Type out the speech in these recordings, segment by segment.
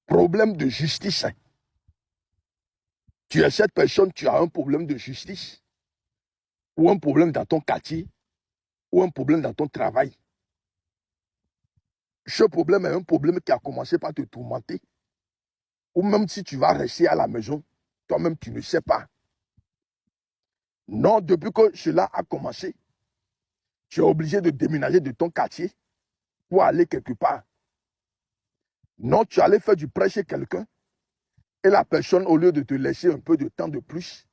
Problème de justice. Tu es cette personne, tu as un problème de justice, ou un problème dans ton quartier, ou un problème dans ton travail. Ce problème est un problème qui a commencé par te tourmenter. Ou même si tu vas rester à la maison, toi-même tu ne sais pas. Non, depuis que cela a commencé, tu es obligé de déménager de ton quartier pour aller quelque part. Non, tu allais faire du prêt chez quelqu'un et la personne, au lieu de te laisser un peu de temps de plus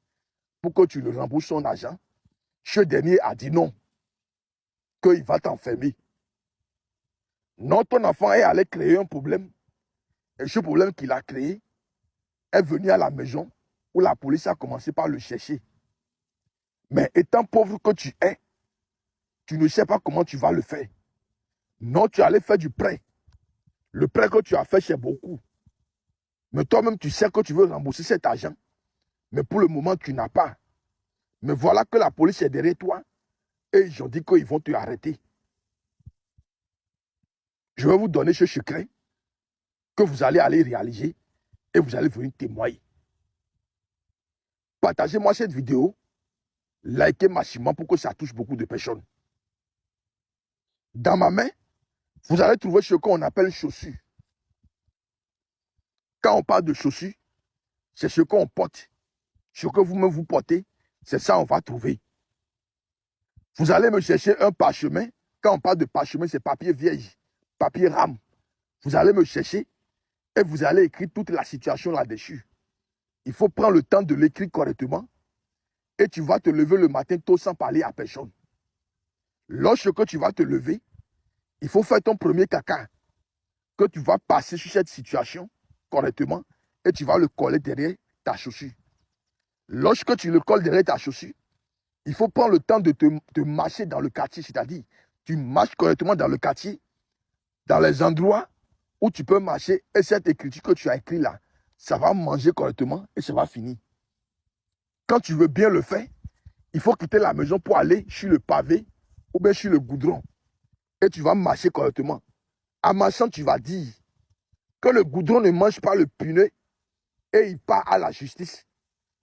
pour que tu le rembourses son argent, ce dernier a dit non, qu'il va t'enfermer. Non, ton enfant est allé créer un problème et ce problème qu'il a créé est venu à la maison où la police a commencé par le chercher. Mais étant pauvre que tu es, tu ne sais pas comment tu vas le faire. Non, tu allais faire du prêt. Le prêt que tu as fait, c'est beaucoup. Mais toi-même, tu sais que tu veux rembourser cet argent. Mais pour le moment, tu n'as pas. Mais voilà que la police est derrière toi et ils ont dit qu'ils vont te arrêter. Je vais vous donner ce secret que vous allez aller réaliser et vous allez venir témoigner. Partagez-moi cette vidéo, likez maximum pour que ça touche beaucoup de personnes. Dans ma main, vous allez trouver ce qu'on appelle chaussures. Quand on parle de chaussures, c'est ce qu'on porte. Ce que vous-même vous portez, c'est ça qu'on va trouver. Vous allez me chercher un parchemin. Quand on parle de parchemin, c'est papier vierge, papier rame. Vous allez me chercher et vous allez écrire toute la situation là-dessus. Il faut prendre le temps de l'écrire correctement et tu vas te lever le matin tôt sans parler à personne. Lorsque tu vas te lever, il faut faire ton premier caca que tu vas passer sur cette situation correctement et tu vas le coller derrière ta chaussure. Lorsque tu le colles derrière ta chaussure, il faut prendre le temps de marcher dans le quartier, c'est-à-dire tu marches correctement dans le quartier, dans les endroits où tu peux marcher et cette écriture que tu as écrite là, ça va manger correctement et ça va finir. Quand tu veux bien le faire, il faut quitter la maison pour aller sur le pavé ou bien sur le goudron et tu vas marcher correctement. En marchant, tu vas dire que le goudron ne mange pas le pneu et il part à la justice.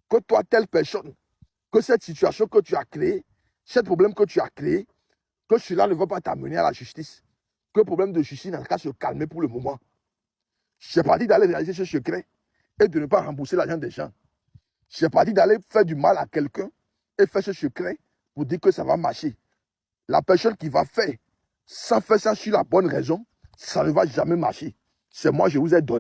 Que toi, telle personne, que cette situation que tu as créée, ce problème que tu as créé, que cela ne va pas t'amener à la justice. Que le problème de justice n'a qu'à se calmer pour le moment. C'est parti d'aller réaliser ce secret et de ne pas rembourser l'argent des gens. C'est parti d'aller faire du mal à quelqu'un et faire ce secret pour dire que ça va marcher. La personne qui va faire sans faire ça sur la bonne raison, ça ne va jamais marcher. C'est moi, je vous ai donné.